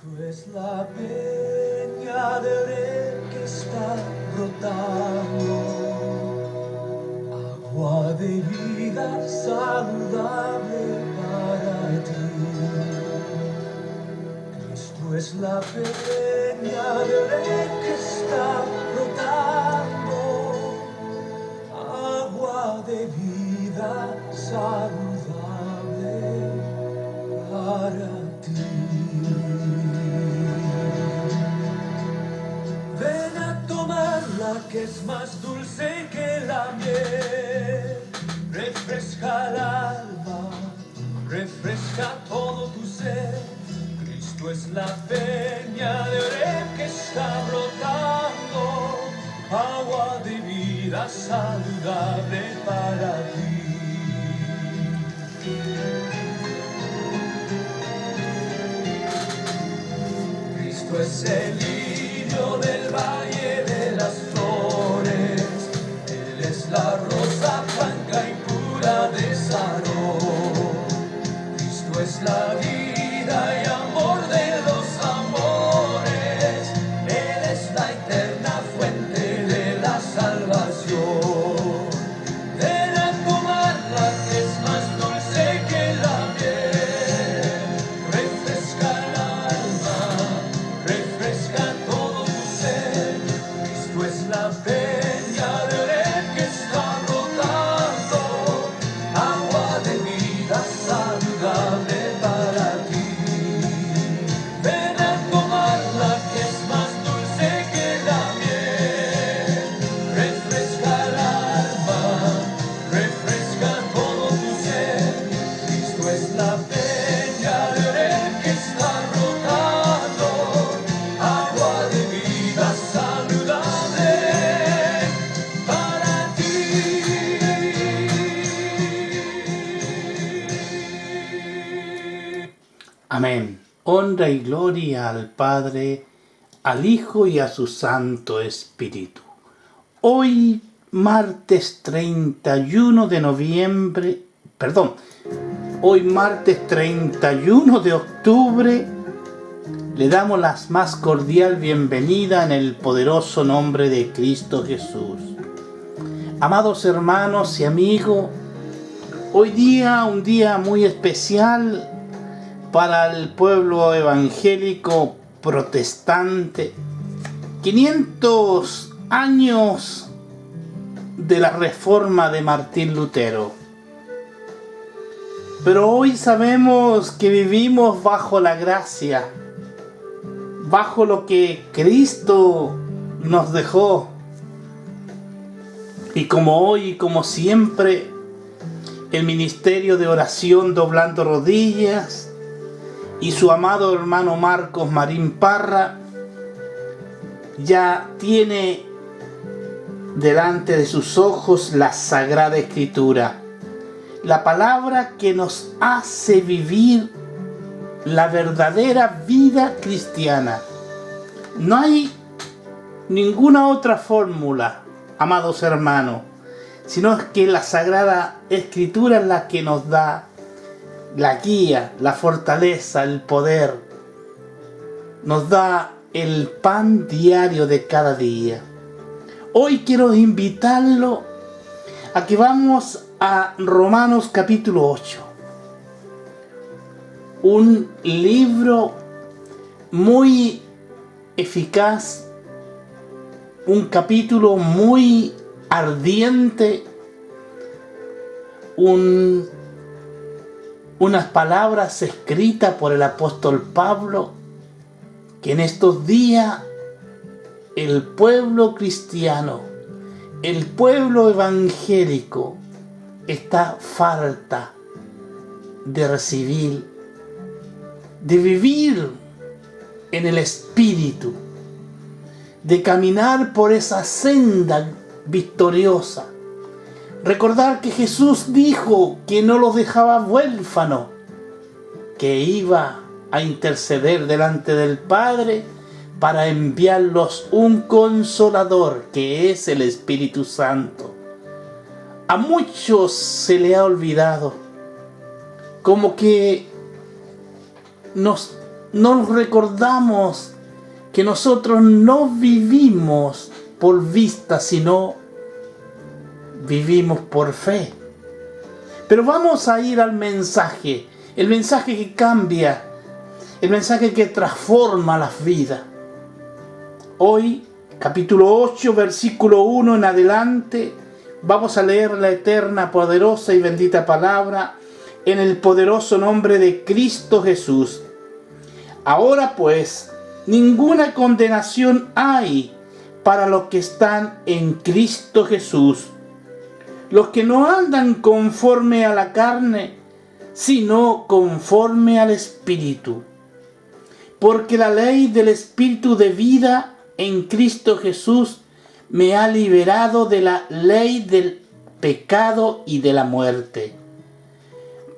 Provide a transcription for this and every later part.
Cristo es la peña de Oreb que está brotando, agua de vida saludable para ti. Cristo es la peña de Oreb que está brotando, agua de vida saludable para ti. Ven a tomarla que es más dulce que la miel, refresca el alma, refresca todo tu ser. Cristo es la peña de Oreb que está brotando, agua de vida saludable para ti. Cristo es el lirio del valle de las flores, Él es la rosa blanca y pura de Sarón. Cristo es la vida y amor de los amores, Él es la eterna fuente de la salvación. Ven a tomarla que es más dulce que la miel, refresca el alma, refresca todo tu ser. Cristo es la peña de Oreb que está brotando, agua de vida saludable para ti. Ven a tomarla que es más dulce que la miel, refresca el alma, refresca todo tu ser. Cristo es la peña de Oreb que está brotando, agua de vida saludable para ti. Amén. Honra y gloria al Padre, al Hijo y a su Santo Espíritu. Hoy, martes 31 de noviembre, hoy martes 31 de octubre, le damos la más cordial bienvenida en el poderoso nombre de Cristo Jesús. Amados hermanos y amigos, hoy día un día muy especial para el pueblo evangélico protestante. 500 años de la reforma de Martín Lutero. Pero hoy sabemos que vivimos bajo la gracia, bajo lo que Cristo nos dejó. Y como hoy, como siempre, el ministerio de oración doblando rodillas y su amado hermano Marcos Marín Parra ya tiene delante de sus ojos la Sagrada Escritura, la palabra que nos hace vivir la verdadera vida cristiana. No hay ninguna otra fórmula, amados hermanos, sino que la Sagrada Escritura es la que nos da la guía, la fortaleza, el poder. Nos da el pan diario de cada día. Hoy quiero invitarlo a que vamos a Romanos capítulo 8. Un libro muy eficaz, un capítulo muy ardiente, unas palabras escritas por el apóstol Pablo, que en estos días el pueblo cristiano, el pueblo evangélico está falta de recibir, de vivir en el Espíritu, de caminar por esa senda victoriosa. Recordar que Jesús dijo que no los dejaba huérfanos, que iba a interceder delante del Padre para enviarlos un consolador, que es el Espíritu Santo. A muchos se le ha olvidado, como que nos nos recordamos que nosotros no vivimos por vista, sino vivimos por fe. Pero vamos a ir al mensaje, el mensaje que cambia, el mensaje que transforma las vidas. Hoy, capítulo 8, versículo 1 en adelante, vamos a leer la eterna, poderosa y bendita palabra en el poderoso nombre de Cristo Jesús. Ahora pues, ninguna condenación hay para los que están en Cristo Jesús, los que no andan conforme a la carne, sino conforme al Espíritu. Porque la ley del Espíritu de vida en Cristo Jesús me ha liberado de la ley del pecado y de la muerte.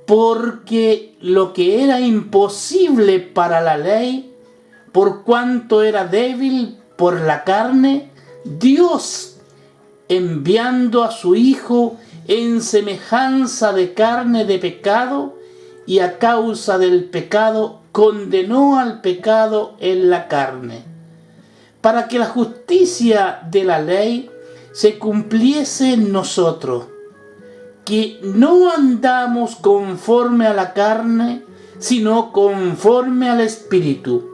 Porque lo que era imposible para la ley, por cuanto era débil por la carne, Dios, enviando a su Hijo en semejanza de carne de pecado, y a causa del pecado condenó al pecado en la carne, para que la justicia de la ley se cumpliese en nosotros, que no andamos conforme a la carne, sino conforme al Espíritu.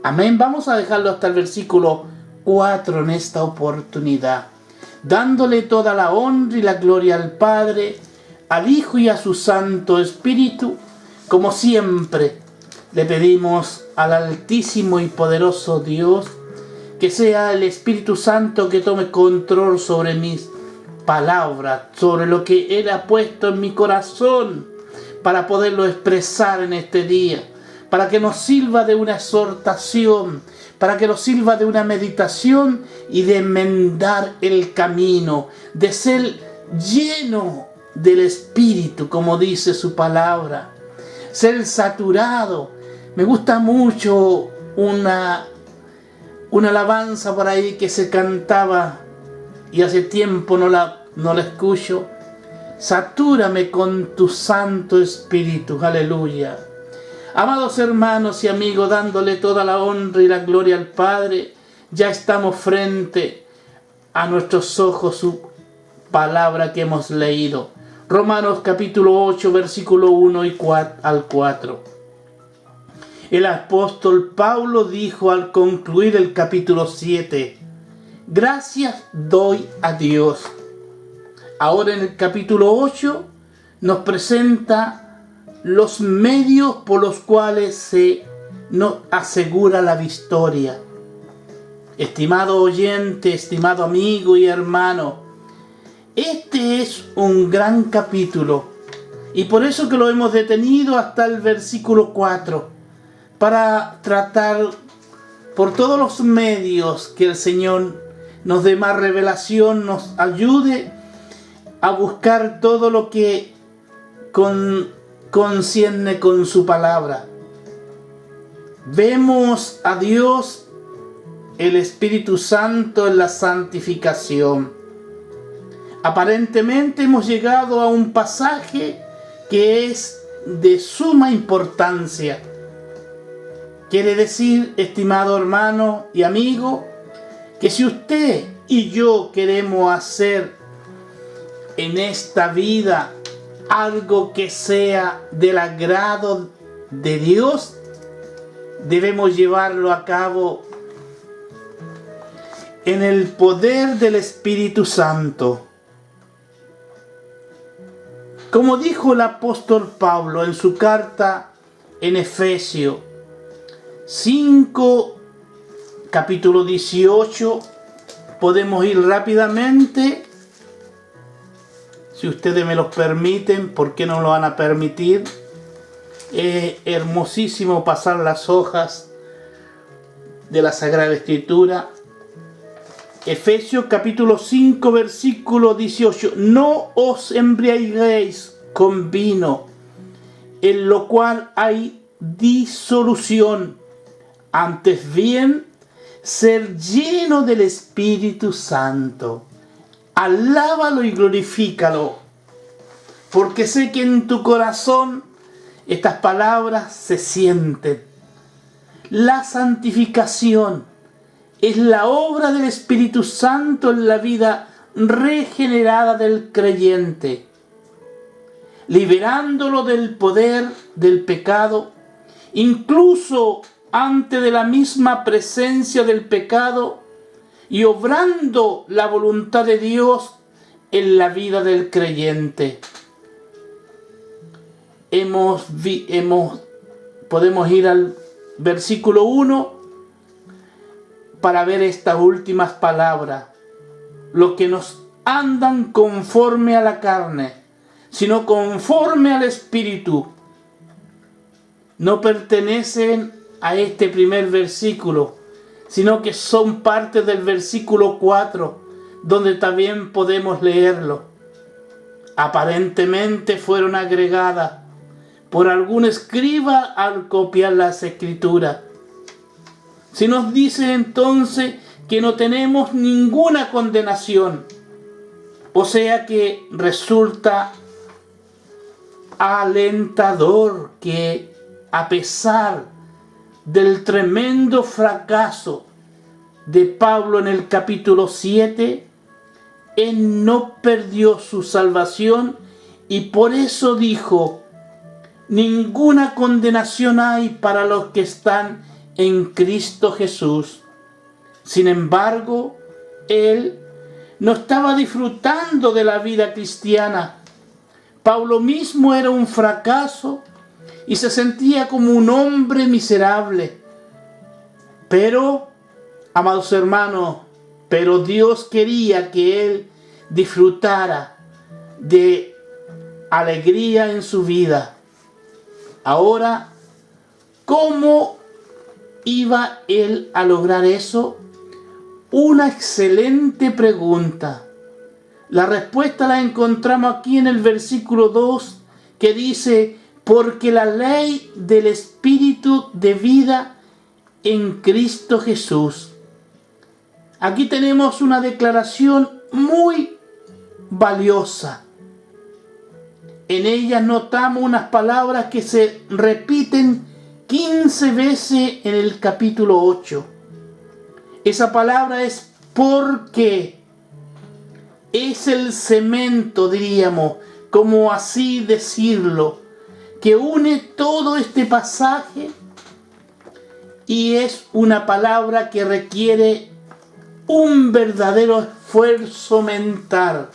Amén. Vamos a dejarlo hasta el versículo 4 en esta oportunidad, dándole toda la honra y la gloria al Padre, al Hijo y a su Santo Espíritu, como siempre le pedimos al Altísimo y poderoso Dios que sea el Espíritu Santo que tome control sobre mis palabras, sobre lo que Él ha puesto en mi corazón para poderlo expresar en este día, para que nos sirva de una exhortación, para que nos sirva de una meditación y de enmendar el camino, de ser lleno del Espíritu, como dice su palabra, ser saturado. Me gusta mucho una alabanza por ahí que se cantaba y hace tiempo no la escucho. Satúrame con tu Santo Espíritu, aleluya. Amados hermanos y amigos, dándole toda la honra y la gloria al Padre, ya estamos frente a nuestros ojos su palabra que hemos leído. Romanos capítulo 8, versículo 1 al 4. El apóstol Pablo dijo al concluir el capítulo 7, gracias doy a Dios. Ahora en el capítulo 8 nos presenta los medios por los cuales se nos asegura la victoria. Estimado oyente, estimado amigo y hermano, este es un gran capítulo y por eso que lo hemos detenido hasta el versículo 4, para tratar por todos los medios que el Señor nos dé más revelación, nos ayude a buscar todo lo que concierne con su palabra. Vemos a Dios, el Espíritu Santo, en la santificación. Aparentemente hemos llegado a un pasaje que es de suma importancia. Quiere decir, estimado hermano y amigo, que si usted y yo queremos hacer en esta vida algo que sea del agrado de Dios, debemos llevarlo a cabo en el poder del Espíritu Santo. Como dijo el apóstol Pablo en su carta en Efesios 5, capítulo 18, podemos ir rápidamente. Si ustedes me lo permiten, ¿por qué no lo van a permitir? Es hermosísimo pasar las hojas de la Sagrada Escritura. Efesios capítulo 5, versículo 18. No os embriaguéis con vino, en lo cual hay disolución. Antes bien, ser lleno del Espíritu Santo. Alábalo y glorifícalo, porque sé que en tu corazón estas palabras se sienten. La santificación es la obra del Espíritu Santo en la vida regenerada del creyente, liberándolo del poder del pecado, incluso antes de la misma presencia del pecado, y obrando la voluntad de Dios en la vida del creyente. Podemos ir al versículo 1 para ver estas últimas palabras. Los que nos andan conforme a la carne, sino conforme al Espíritu, no pertenecen a este primer versículo, sino que son parte del versículo 4, donde también podemos leerlo. Aparentemente fueron agregadas por algún escriba al copiar las Escrituras. Se nos dice entonces que no tenemos ninguna condenación, o sea que resulta alentador que, a pesar del tremendo fracaso de Pablo en el capítulo 7, él no perdió su salvación y por eso dijo: ninguna condenación hay para los que están en Cristo Jesús. Sin embargo, él no estaba disfrutando de la vida cristiana. Pablo mismo era un fracaso y se sentía como un hombre miserable. Pero, amados hermanos, Dios quería que él disfrutara de alegría en su vida. Ahora, ¿cómo iba él a lograr eso? Una excelente pregunta. La respuesta la encontramos aquí en el versículo 2, que dice: porque la ley del Espíritu de vida en Cristo Jesús. Aquí tenemos una declaración muy valiosa. En ella notamos unas palabras que se repiten 15 veces en el capítulo 8. Esa palabra es porque. Es el cemento, diríamos, como así decirlo, que une todo este pasaje, y es una palabra que requiere un verdadero esfuerzo mental.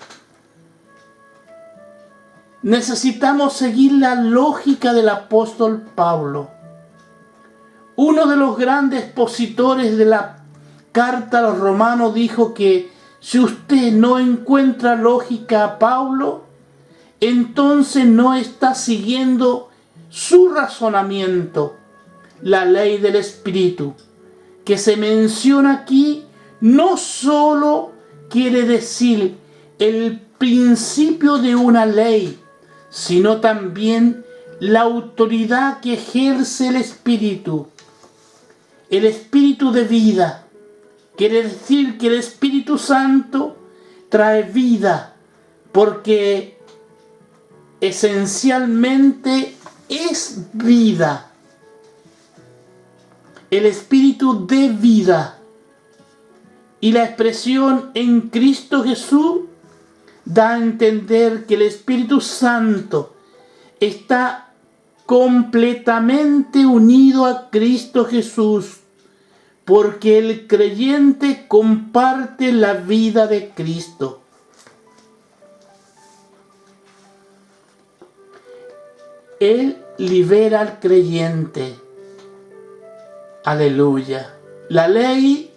Necesitamos seguir la lógica del apóstol Pablo. Uno de los grandes expositores de la carta a los romanos dijo que si usted no encuentra lógica a Pablo, entonces no está siguiendo su razonamiento. La ley del Espíritu que se menciona aquí no solo quiere decir el principio de una ley, sino también la autoridad que ejerce el Espíritu. El Espíritu de vida. Quiere decir que el Espíritu Santo trae vida, porque esencialmente es vida. El Espíritu de vida. Y la expresión en Cristo Jesús da a entender que el Espíritu Santo está completamente unido a Cristo Jesús, porque el creyente comparte la vida de Cristo. Él libera al creyente. Aleluya. La ley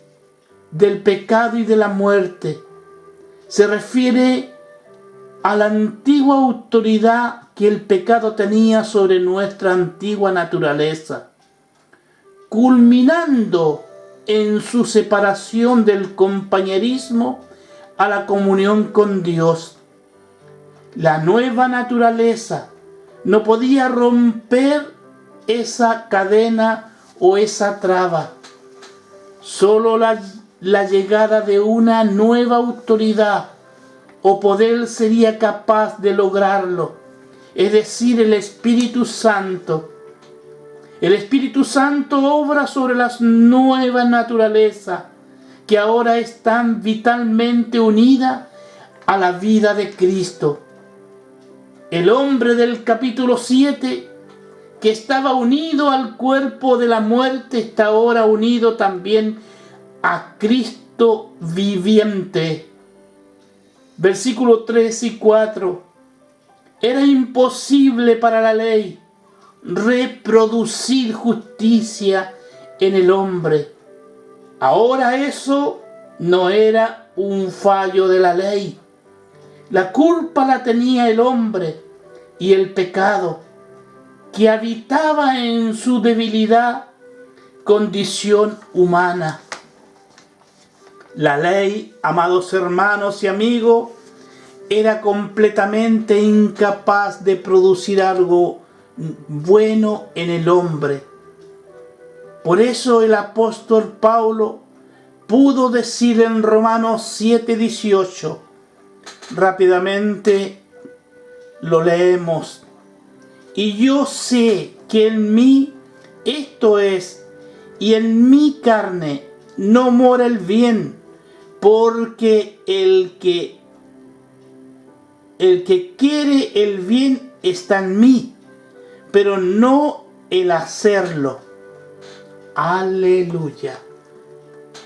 del pecado y de la muerte se refiere a la antigua autoridad que el pecado tenía sobre nuestra antigua naturaleza, culminando en su separación del compañerismo a la comunión con Dios. La nueva naturaleza no podía romper esa cadena o esa traba. Solo la llegada de una nueva autoridad o poder sería capaz de lograrlo, es decir, el Espíritu Santo. El Espíritu Santo obra sobre las nuevas naturalezas que ahora están vitalmente unidas a la vida de Cristo. El hombre del capítulo 7, que estaba unido al cuerpo de la muerte, está ahora unido también a Cristo viviente. Versículos 3 y 4. Era imposible para la ley reproducir justicia en el hombre. Ahora eso no era un fallo de la ley. La culpa la tenía el hombre y el pecado, que habitaba en su debilidad condición humana. La ley, amados hermanos y amigos, era completamente incapaz de producir algo bueno en el hombre. Por eso el apóstol Pablo pudo decir en Romanos 7:18, rápidamente lo leemos: y yo sé que en mí, esto es, y en mi carne, no mora el bien, porque el que quiere el bien está en mí, pero no el hacerlo. Aleluya.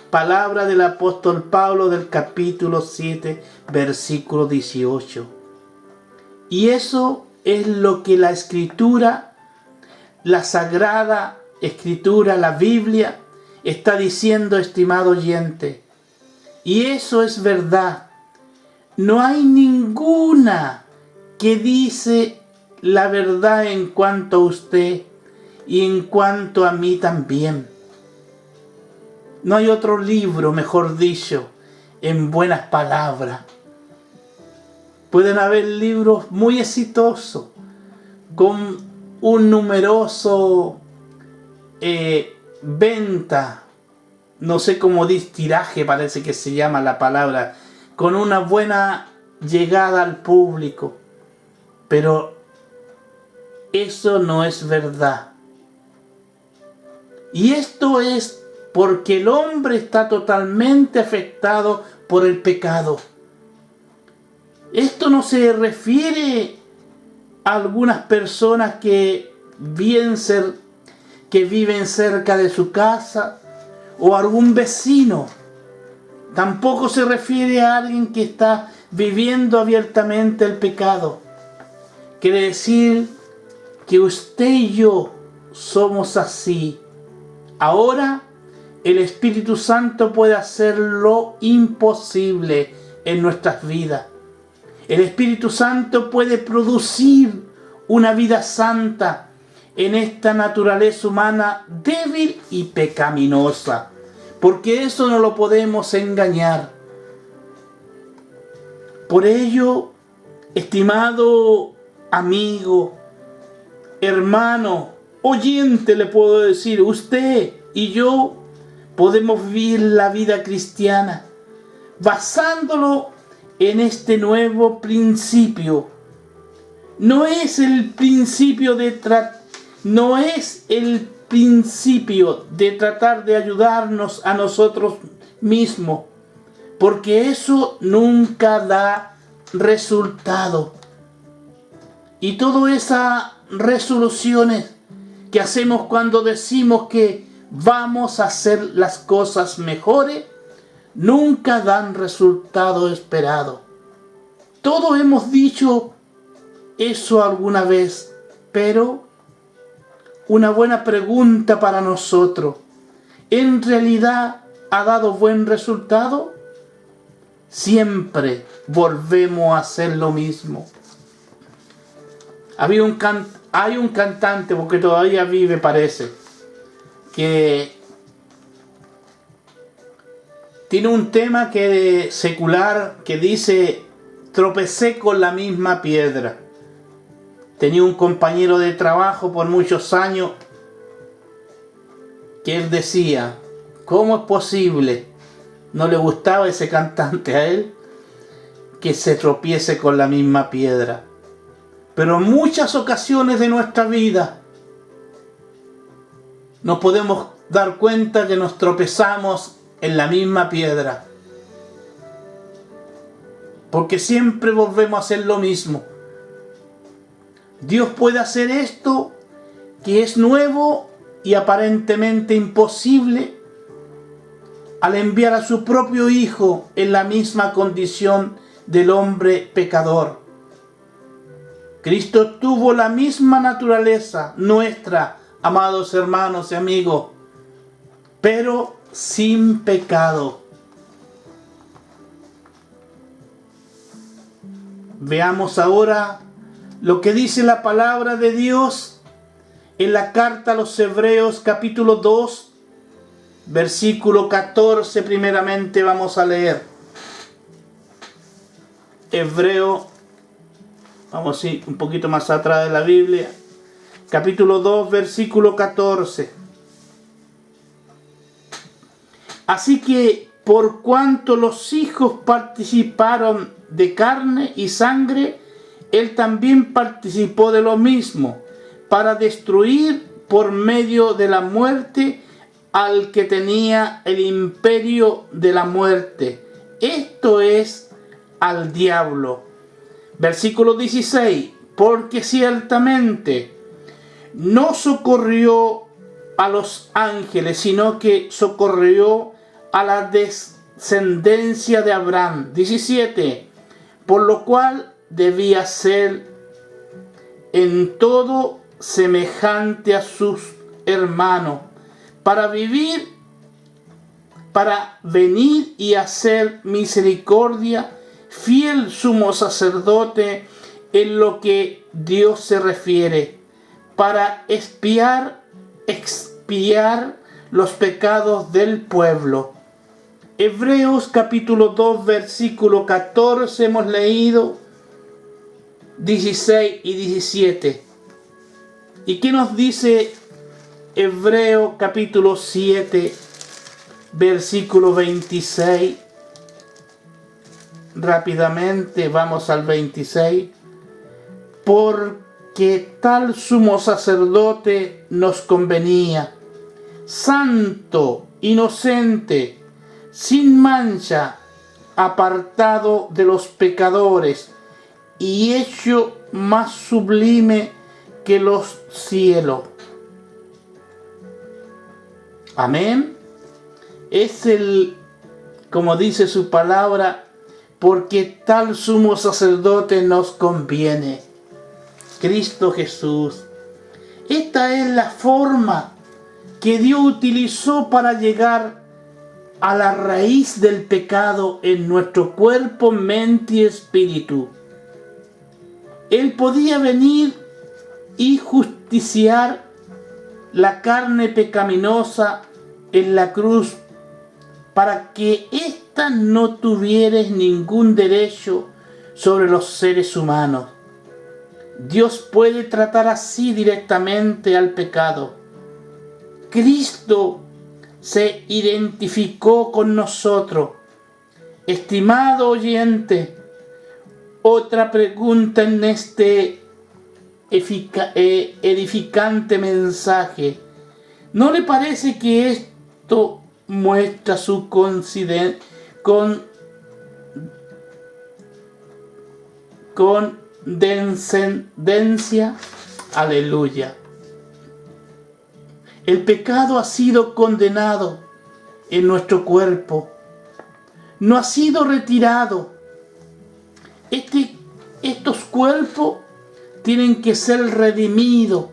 Palabra del apóstol Pablo del capítulo 7, versículo 18. Y eso es lo que la Escritura, la Sagrada Escritura, la Biblia, está diciendo, estimado oyente. Y eso es verdad. No hay ninguna que dice la verdad en cuanto a usted y en cuanto a mí también. No hay otro libro, mejor dicho, en buenas palabras. Pueden haber libros muy exitosos, con un numeroso venta, no sé cómo dice, tiraje parece que se llama la palabra, con una buena llegada al público. Pero eso no es verdad. Y esto es porque el hombre está totalmente afectado por el pecado. Esto no se refiere a algunas personas que viven cerca de su casa o a algún vecino. Tampoco se refiere a alguien que está viviendo abiertamente el pecado. Quiere decir que usted y yo somos así. Ahora el Espíritu Santo puede hacer lo imposible en nuestras vidas. El Espíritu Santo puede producir una vida santa en esta naturaleza humana débil y pecaminosa, porque eso no lo podemos engañar. Por ello, estimado amigo, hermano, oyente, le puedo decir, usted y yo podemos vivir la vida cristiana basándolo en este nuevo principio. No es el principio de tratar de ayudarnos a nosotros mismos, porque eso nunca da resultado. Y todas esas resoluciones que hacemos cuando decimos que vamos a hacer las cosas mejores, nunca dan resultado esperado. Todos hemos dicho eso alguna vez, pero una buena pregunta para nosotros: ¿en realidad ha dado buen resultado? Siempre volvemos a hacer lo mismo. Hay un cantante, porque todavía vive parece, que tiene un tema que secular que dice: tropecé con la misma piedra. Tenía un compañero de trabajo por muchos años que él decía: ¿cómo es posible? No le gustaba ese cantante a él, que se tropiece con la misma piedra. Pero en muchas ocasiones de nuestra vida nos podemos dar cuenta que nos tropezamos en la misma piedra. Porque siempre volvemos a hacer lo mismo. Dios puede hacer esto que es nuevo y aparentemente imposible al enviar a su propio Hijo en la misma condición del hombre pecador. Cristo tuvo la misma naturaleza nuestra, amados hermanos y amigos, pero sin pecado. Veamos ahora lo que dice la palabra de Dios en la carta a los Hebreos capítulo 2, versículo 14 primeramente vamos a leer. Hebreo, vamos a ir un poquito más atrás de la Biblia, capítulo 2, versículo 14. Así que por cuanto los hijos participaron de carne y sangre, él también participó de lo mismo, para destruir por medio de la muerte al que tenía el imperio de la muerte, esto es, al diablo. Versículo 16, porque ciertamente no socorrió a los ángeles, sino que socorrió a la descendencia de Abraham. 17, por lo cual debía ser en todo semejante a sus hermanos, para venir y hacer misericordia, fiel sumo sacerdote en lo que Dios se refiere, para expiar los pecados del pueblo. Hebreos capítulo 2 versículo 14 hemos leído, 16 y 17. ¿Y qué nos dice Hebreo capítulo 7 versículo 26? Rápidamente vamos al 26. Porque tal sumo sacerdote nos convenía, santo, inocente, sin mancha, apartado de los pecadores y hecho más sublime que los cielos. Amén. Es como dice su palabra, porque tal sumo sacerdote nos conviene. Cristo Jesús. Esta es la forma que Dios utilizó para llegar a la raíz del pecado en nuestro cuerpo, mente y espíritu. Él podía venir y justiciar la carne pecaminosa en la cruz para que ésta no tuviera ningún derecho sobre los seres humanos. Dios puede tratar así directamente al pecado. Cristo se identificó con nosotros. Estimado oyente, otra pregunta en este edificante mensaje. ¿No le parece que esto muestra su condescendencia? Aleluya. El pecado ha sido condenado en nuestro cuerpo. No ha sido retirado. Estos cuerpos tienen que ser redimidos.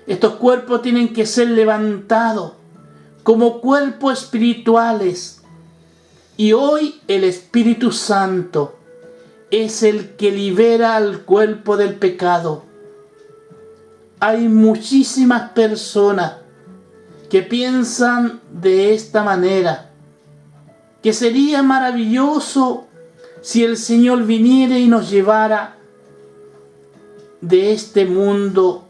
Estos cuerpos tienen que ser levantados como cuerpos espirituales. Y hoy el Espíritu Santo es el que libera al cuerpo del pecado. Hay muchísimas personas que piensan de esta manera, que sería maravilloso si el Señor viniera y nos llevara de este mundo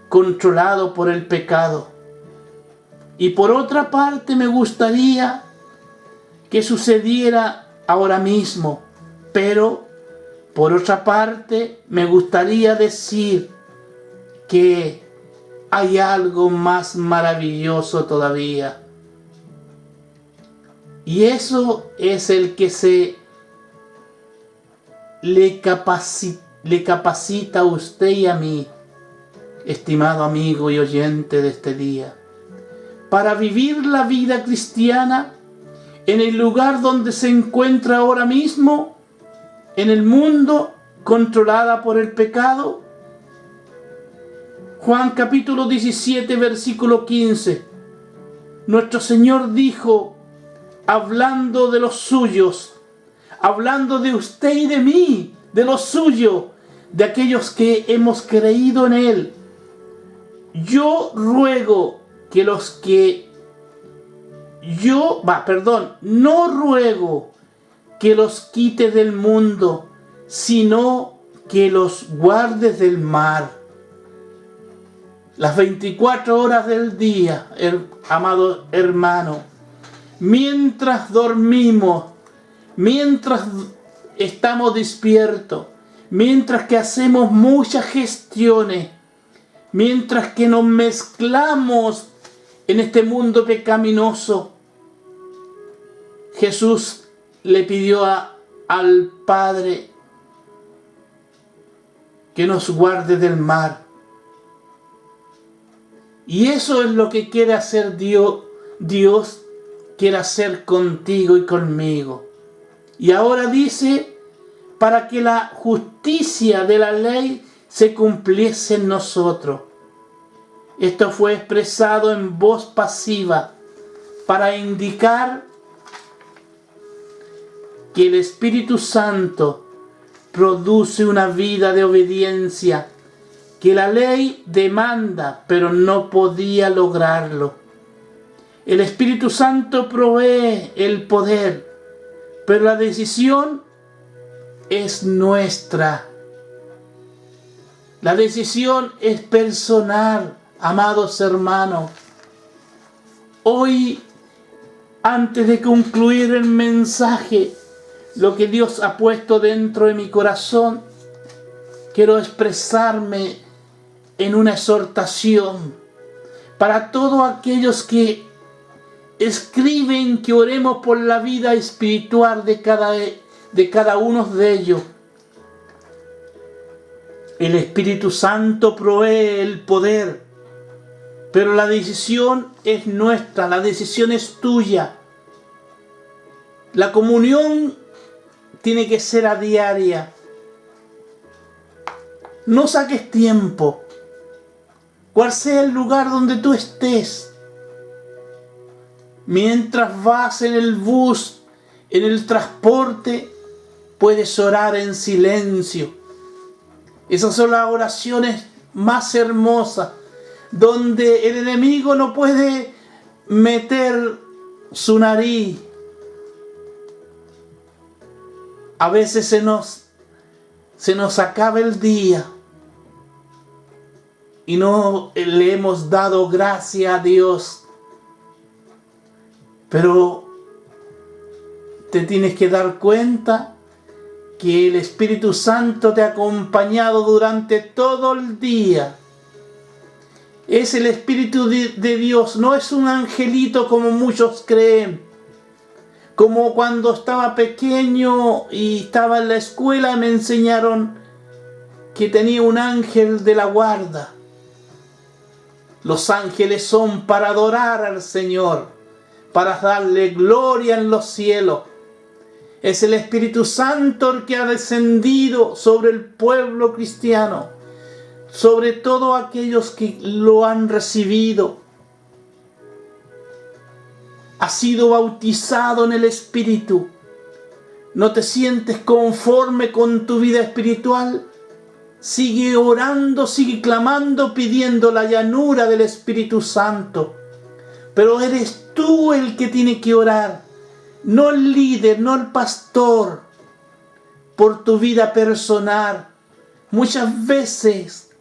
controlado por el pecado. Y por otra parte me gustaría que sucediera ahora mismo, pero por otra parte me gustaría decir que hay algo más maravilloso todavía. Y eso es el que le capacita a usted y a mí, estimado amigo y oyente de este día, para vivir la vida cristiana en el lugar donde se encuentra ahora mismo, en el mundo controlada por el pecado. Juan capítulo 17, versículo 15. Nuestro Señor dijo, hablando de los suyos, hablando de usted y de mí, de los suyos, de aquellos que hemos creído en Él. Yo ruego que los que no ruego que los quites del mundo, sino que los guardes del mal. Las 24 horas del día, amado hermano, mientras dormimos, mientras estamos despiertos, mientras que hacemos muchas gestiones, mientras que nos mezclamos en este mundo pecaminoso, Jesús le pidió al Padre que nos guarde del mal. Y eso es lo que quiere hacer Dios. Dios quiere hacer contigo y conmigo. Y ahora dice, para que la justicia de la ley se cumpliese en nosotros. Esto fue expresado en voz pasiva para indicar que el Espíritu Santo produce una vida de obediencia que la ley demanda, pero no podía lograrlo. El Espíritu Santo provee el poder, pero la decisión es nuestra. La decisión es personal, amados hermanos. Hoy, antes de concluir el mensaje, lo que Dios ha puesto dentro de mi corazón, quiero expresarme en una exhortación para todos aquellos que escriben que oremos por la vida espiritual de cada uno de ellos. El Espíritu Santo provee el poder, pero la decisión es nuestra, la decisión es tuya. La comunión tiene que ser a diaria. No saques tiempo, cual sea el lugar donde tú estés. Mientras vas en el bus, en el transporte, puedes orar en silencio. Esas son las oraciones más hermosas, donde el enemigo no puede meter su nariz. A veces se nos acaba el día y no le hemos dado gracias a Dios. Pero te tienes que dar cuenta que el Espíritu Santo te ha acompañado durante todo el día. Es el Espíritu de Dios, no es un angelito como muchos creen. Como cuando estaba pequeño y estaba en la escuela, me enseñaron que tenía un ángel de la guarda. Los ángeles son para adorar al Señor, para darle gloria en los cielos. Es el Espíritu Santo el que ha descendido sobre el pueblo cristiano, sobre todos aquellos que lo han recibido. Has sido bautizado en el Espíritu. ¿No te sientes conforme con tu vida espiritual? Sigue orando, sigue clamando, pidiendo la llanura del Espíritu Santo. Pero eres tú el que tiene que orar, no el líder, no el pastor, por tu vida personal. Muchas veces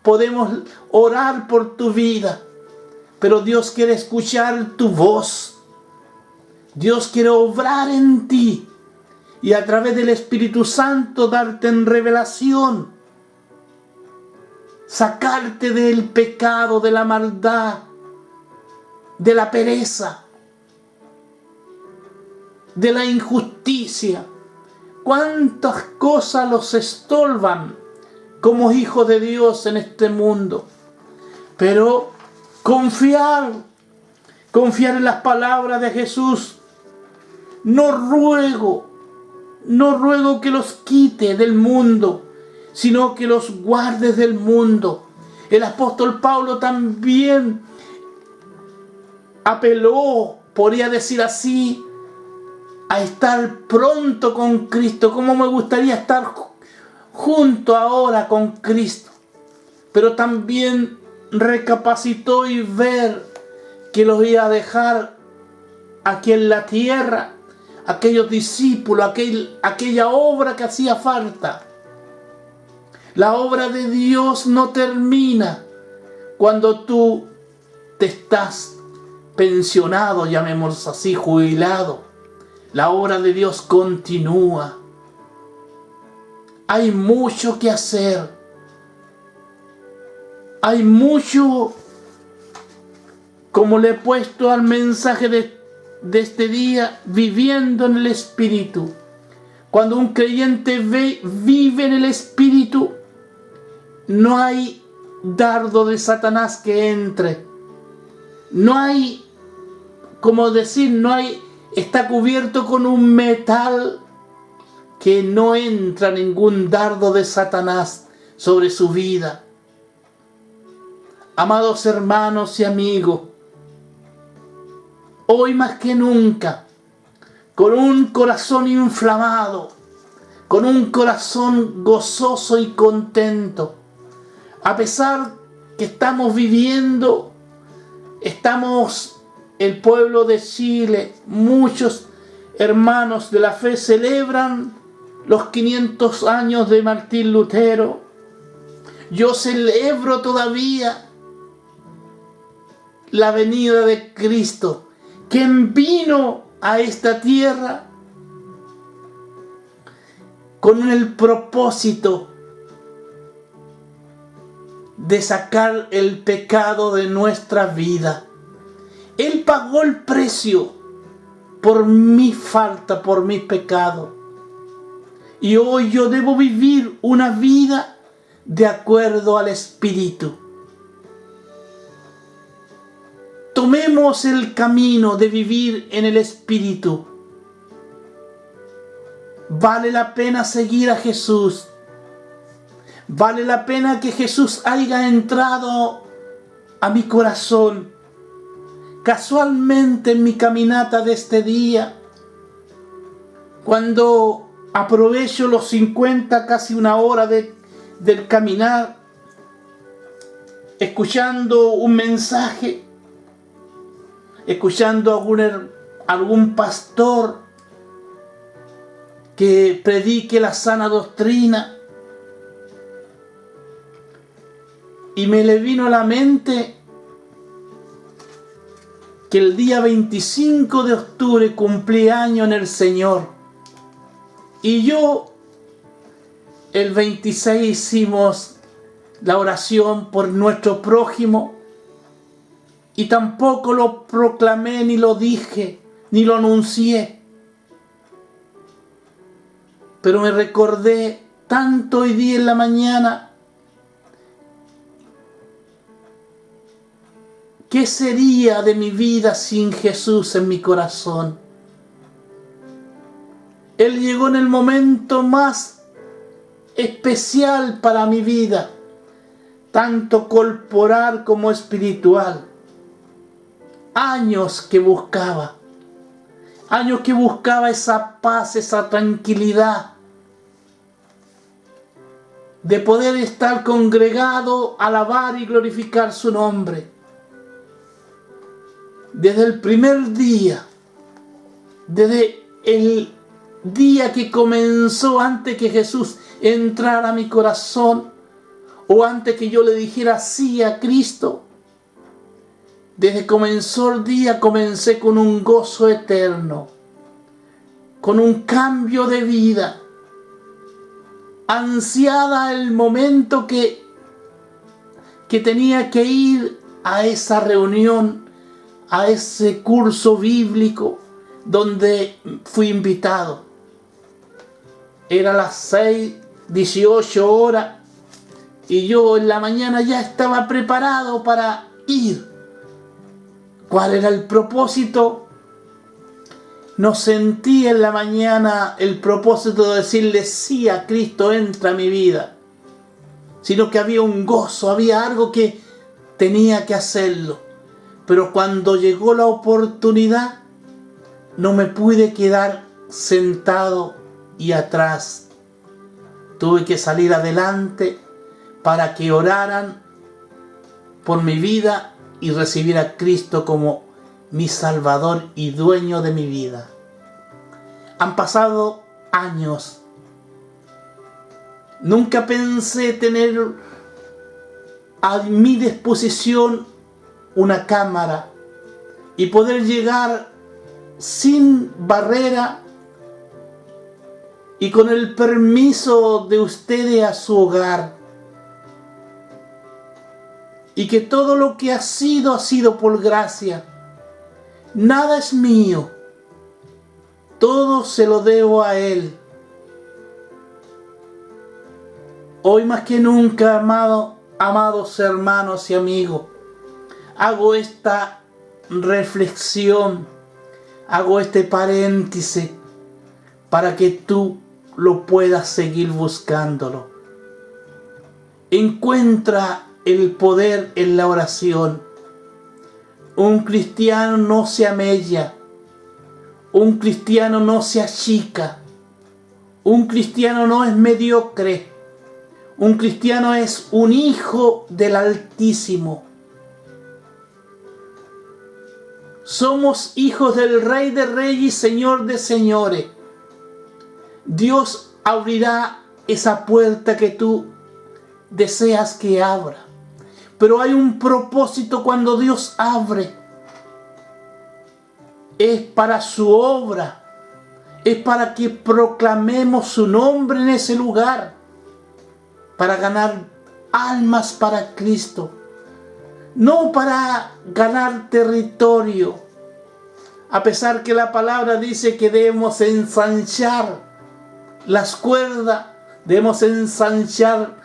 podemos orar por tu vida, pero Dios quiere escuchar tu voz. Dios quiere obrar en ti y a través del Espíritu Santo darte en revelación. sacarte del pecado, de la maldad, de la pereza, de la injusticia. Cuántas cosas los estorban como hijos de Dios en este mundo. Pero confiar en las palabras de Jesús. No ruego que los quite del mundo, sino que los guardes del mundo. El apóstol Pablo también apeló, podría decir así, a estar pronto con Cristo. Como me gustaría estar junto ahora con Cristo. Pero también recapacitó y ver que los iba a dejar aquí en la tierra, aquellos discípulos, aquella obra que hacía falta. La obra de Dios no termina cuando tú te estás pensionado, llamémoslo así, jubilado. La obra de Dios continúa. Hay mucho que hacer. Hay mucho, como le he puesto al mensaje de este día, viviendo en el Espíritu. Cuando un creyente vive en el Espíritu, no hay dardo de Satanás que entre. No hay, como decir, está cubierto con un metal que no entra ningún dardo de Satanás sobre su vida. Amados hermanos y amigos, hoy más que nunca, con un corazón inflamado, con un corazón gozoso y contento, a pesar que estamos viviendo, el pueblo de Chile, muchos hermanos de la fe celebran los 500 años de Martín Lutero. Yo celebro todavía la venida de Cristo, quien vino a esta tierra con el propósito de sacar el pecado de nuestra vida. Él pagó el precio por mi falta, por mi pecado. Y hoy yo debo vivir una vida de acuerdo al Espíritu. Tomemos el camino de vivir en el Espíritu. Vale la pena seguir a Jesús. Vale la pena que Jesús haya entrado a mi corazón. Casualmente en mi caminata de este día, cuando aprovecho los 50, casi una hora del caminar, escuchando un mensaje, escuchando algún pastor que predique la sana doctrina, y me le vino a la mente que el día 25 de octubre cumplí año en el Señor. Y yo, el 26 hicimos la oración por nuestro prójimo, y tampoco lo proclamé, ni lo dije, ni lo anuncié. Pero me recordé tanto hoy día en la mañana, ¿qué sería de mi vida sin Jesús en mi corazón? Él llegó en el momento más especial para mi vida, tanto corporal como espiritual. Años que buscaba esa paz, esa tranquilidad, de poder estar congregado, alabar y glorificar su nombre. Desde el primer día, desde el día que comenzó, antes que Jesús entrara a mi corazón, o antes que yo le dijera sí a Cristo, desde que comenzó el día, comencé con un gozo eterno, con un cambio de vida, ansiada el momento que que tenía que ir a esa reunión, a ese curso bíblico donde fui invitado. Era las 6:18 horas y yo en la mañana ya estaba preparado para ir. ¿Cuál era el propósito? No sentí en la mañana el propósito de decirle sí a Cristo, entra a mi vida, sino que había un gozo, había algo que tenía que hacerlo. Pero cuando llegó la oportunidad, no me pude quedar sentado y atrás. Tuve que salir adelante para que oraran por mi vida y recibir a Cristo como mi Salvador y dueño de mi vida. Han pasado años. Nunca pensé tener a mi disposición una cámara y poder llegar sin barrera y con el permiso de ustedes a su hogar. Y que todo lo que ha sido por gracia. Nada es mío. Todo se lo debo a Él. Hoy más que nunca, amados hermanos y amigos, hago esta reflexión, hago este paréntesis para que tú lo puedas seguir buscándolo. Encuentra el poder en la oración. Un cristiano no se amella. Un cristiano no se achica. Un cristiano no es mediocre. Un cristiano es un hijo del Altísimo. Somos hijos del Rey de Reyes y Señor de Señores. Dios abrirá esa puerta que tú deseas que abra. Pero hay un propósito cuando Dios abre. Es para su obra. Es para que proclamemos su nombre en ese lugar. Para ganar almas para Cristo. No para ganar territorio. A pesar que la palabra dice que debemos ensanchar las cuerdas. Debemos ensanchar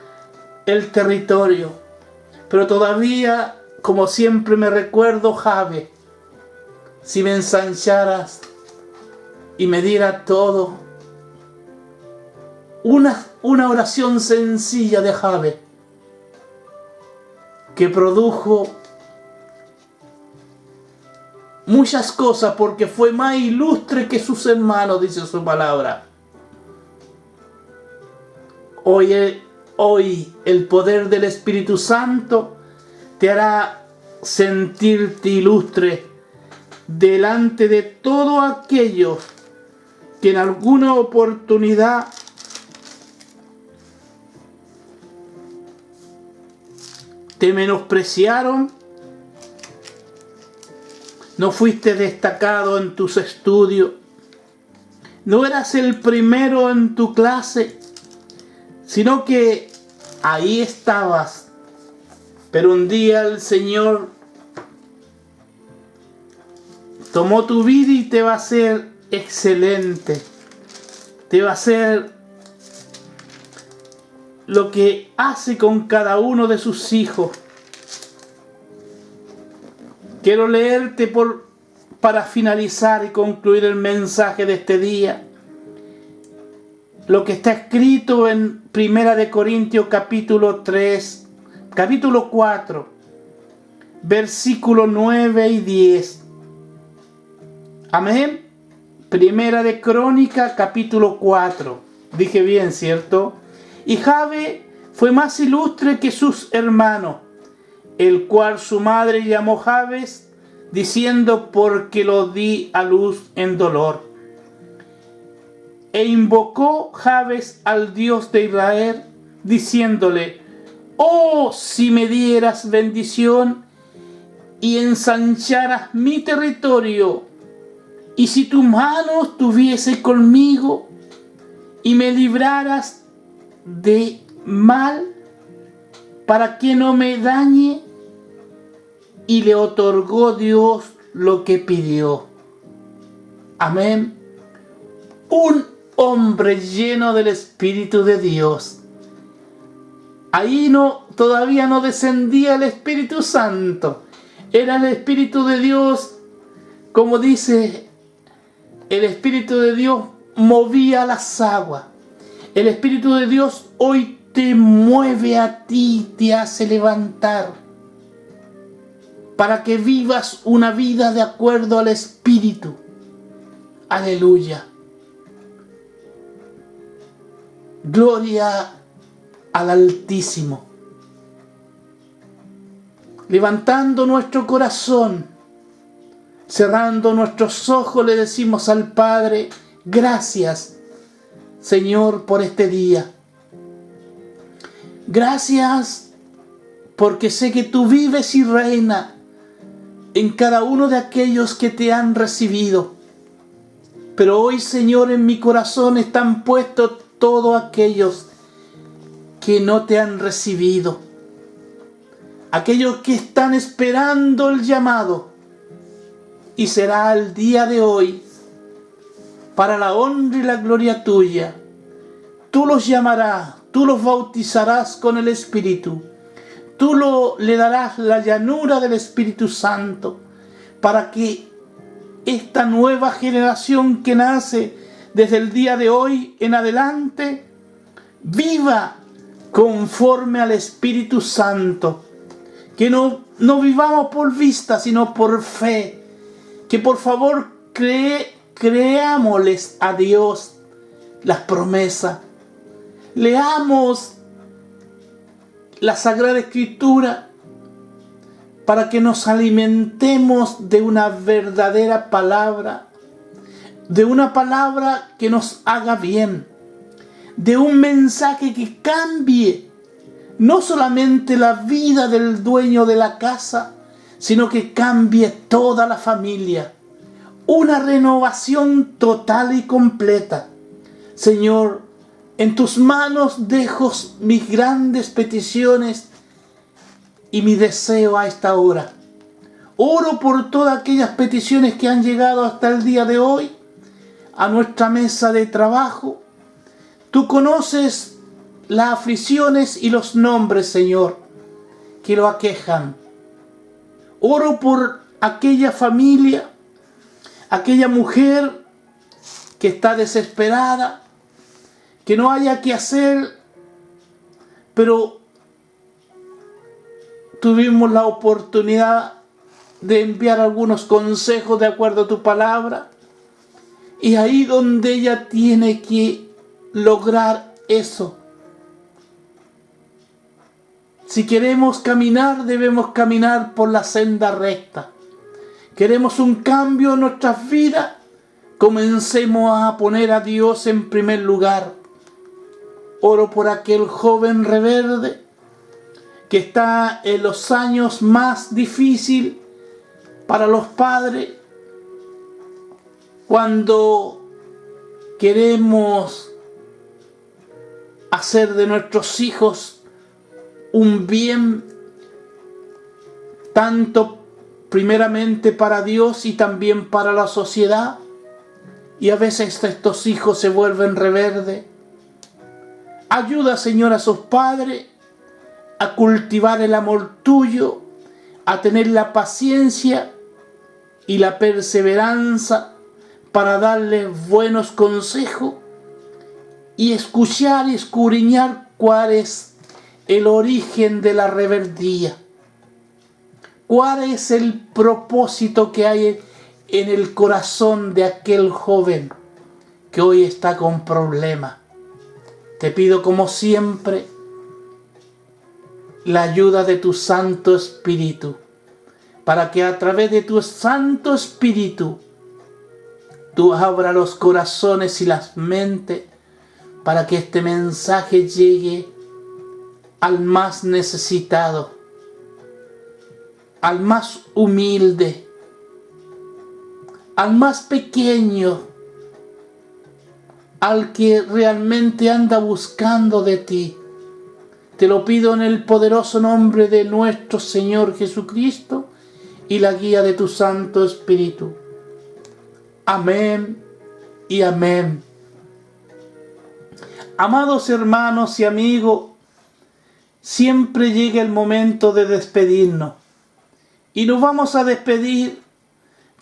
el territorio. Pero todavía, como siempre me recuerdo, Jabes, si me ensancharas y me diera todo, una oración sencilla de Jabes, que produjo muchas cosas porque fue más ilustre que sus hermanos, dice su palabra. Hoy el poder del Espíritu Santo te hará sentirte ilustre delante de todos aquellos que en alguna oportunidad te menospreciaron. No fuiste destacado en tus estudios. No eras el primero en tu clase, sino que ahí estabas. Pero un día el Señor tomó tu vida y te va a hacer excelente. Te va a hacer lo que hace con cada uno de sus hijos. Quiero leerte para finalizar y concluir el mensaje de este día. Lo que está escrito en 1 de Corintios capítulo 4, versículos 9 y 10. Amén. 1 de Crónica capítulo 4. Dije bien, ¿cierto? Y Jabes fue más ilustre que sus hermanos, el cual su madre llamó Jabes, diciendo, porque lo di a luz en dolor. E invocó Jabes al Dios de Israel, diciéndole, oh, si me dieras bendición y ensancharas mi territorio, y si tu mano estuviese conmigo y me libraras de mal, para que no me dañe, y le otorgó Dios lo que pidió. Amén. Un hombre lleno del Espíritu de Dios. Ahí todavía no descendía el Espíritu Santo. Era el Espíritu de Dios, como dice, el Espíritu de Dios movía las aguas. El Espíritu de Dios hoy te mueve a ti, te hace levantar, para que vivas una vida de acuerdo al Espíritu. Aleluya. Gloria al Altísimo. Levantando nuestro corazón, cerrando nuestros ojos, le decimos al Padre: gracias, Señor, por este día. Gracias porque sé que tú vives y reinas en cada uno de aquellos que te han recibido. Pero hoy, Señor, en mi corazón están puestos todos aquellos que no te han recibido. Aquellos que están esperando el llamado. Y será el día de hoy, para la honra y la gloria tuya. Tú los llamarás, tú los bautizarás con el Espíritu. Tú le darás la llanura del Espíritu Santo, para que esta nueva generación que nace desde el día de hoy en adelante viva conforme al Espíritu Santo. Que no vivamos por vista, sino por fe. Que por favor creámosles a Dios las promesas. Leamos la Sagrada Escritura para que nos alimentemos de una verdadera palabra, de una palabra que nos haga bien, de un mensaje que cambie no solamente la vida del dueño de la casa, sino que cambie toda la familia. Una renovación total y completa. Señor, en tus manos dejo mis grandes peticiones y mi deseo a esta hora. Oro por todas aquellas peticiones que han llegado hasta el día de hoy a nuestra mesa de trabajo. Tú conoces las aflicciones y los nombres, Señor, que lo aquejan. Oro por aquella familia, aquella mujer que está desesperada, que no haya qué hacer, pero tuvimos la oportunidad de enviar algunos consejos de acuerdo a tu palabra, y ahí donde ella tiene que lograr eso. Si queremos caminar, debemos caminar por la senda recta. Queremos un cambio en nuestras vidas, comencemos a poner a Dios en primer lugar. Oro por aquel joven rebelde que está en los años más difíciles para los padres, cuando queremos hacer de nuestros hijos un bien, tanto primeramente para Dios y también para la sociedad, y a veces estos hijos se vuelven rebeldes. Ayuda, Señor, a sus padres a cultivar el amor tuyo, a tener la paciencia y la perseverancia para darles buenos consejos y escuchar y escudriñar cuál es el origen de la rebeldía. ¿Cuál es el propósito que hay en el corazón de aquel joven que hoy está con problemas? Te pido, como siempre, la ayuda de tu Santo Espíritu, para que a través de tu Santo Espíritu tú abras los corazones y las mentes, para que este mensaje llegue al más necesitado, al más humilde, al más pequeño, al que realmente anda buscando de ti. Te lo pido en el poderoso nombre de nuestro Señor Jesucristo y la guía de tu Santo Espíritu. Amén y amén. Amados hermanos y amigos, siempre llega el momento de despedirnos. Y nos vamos a despedir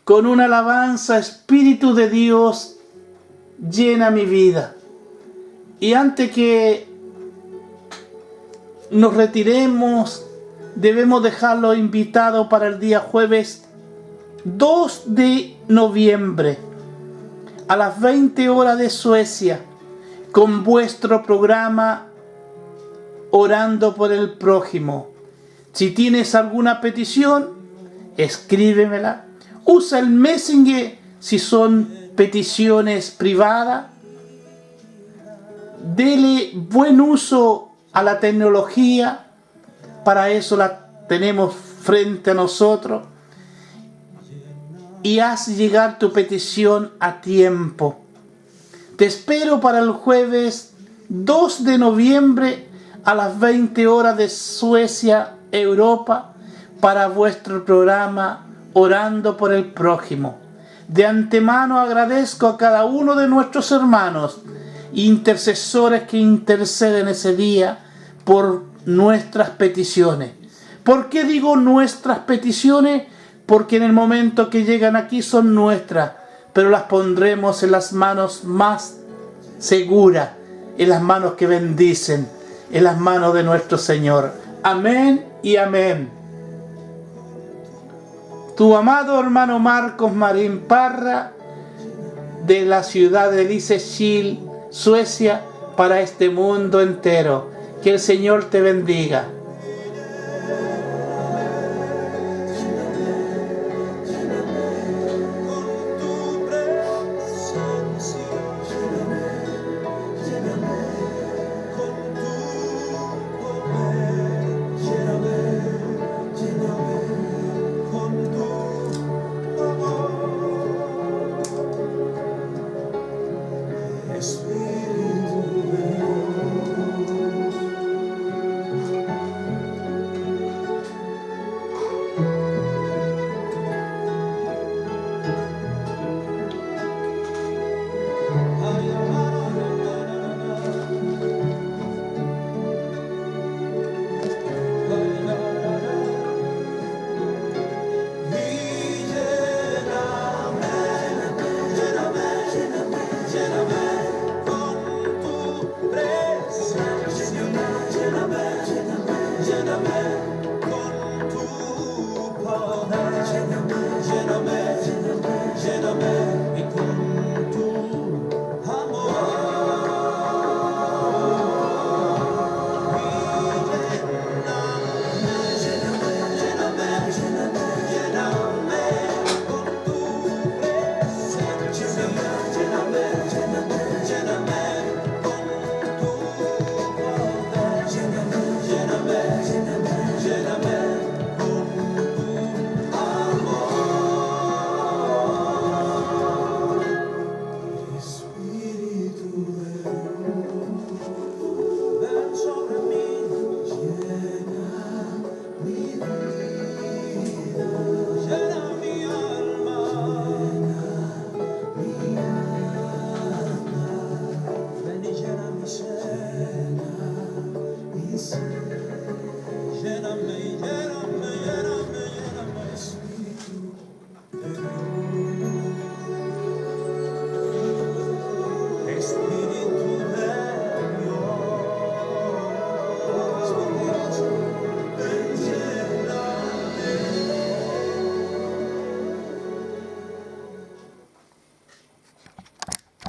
con una alabanza. Espíritu de Dios, llena mi vida. Y antes que nos retiremos, debemos dejarlo invitado para el día jueves 2 de noviembre a las 20 horas de Suecia, con vuestro programa Orando por el Prójimo. Si tienes alguna petición, escríbemela. Usa el Messenger si son peticiones privadas. Dele buen uso a la tecnología. Para eso la tenemos frente a nosotros. Y haz llegar tu petición a tiempo. Te espero para el jueves 2 de noviembre a las 20 horas de Suecia, Europa, para vuestro programa Orando por el Prójimo. De antemano agradezco a cada uno de nuestros hermanos, intercesores que interceden ese día por nuestras peticiones. ¿Por qué digo nuestras peticiones? Porque en el momento que llegan aquí son nuestras, pero las pondremos en las manos más seguras, en las manos que bendicen, en las manos de nuestro Señor. Amén y amén. Tu amado hermano Marcos Marín Parra, de la ciudad de Lysekil, Suecia, para este mundo entero. Que el Señor te bendiga.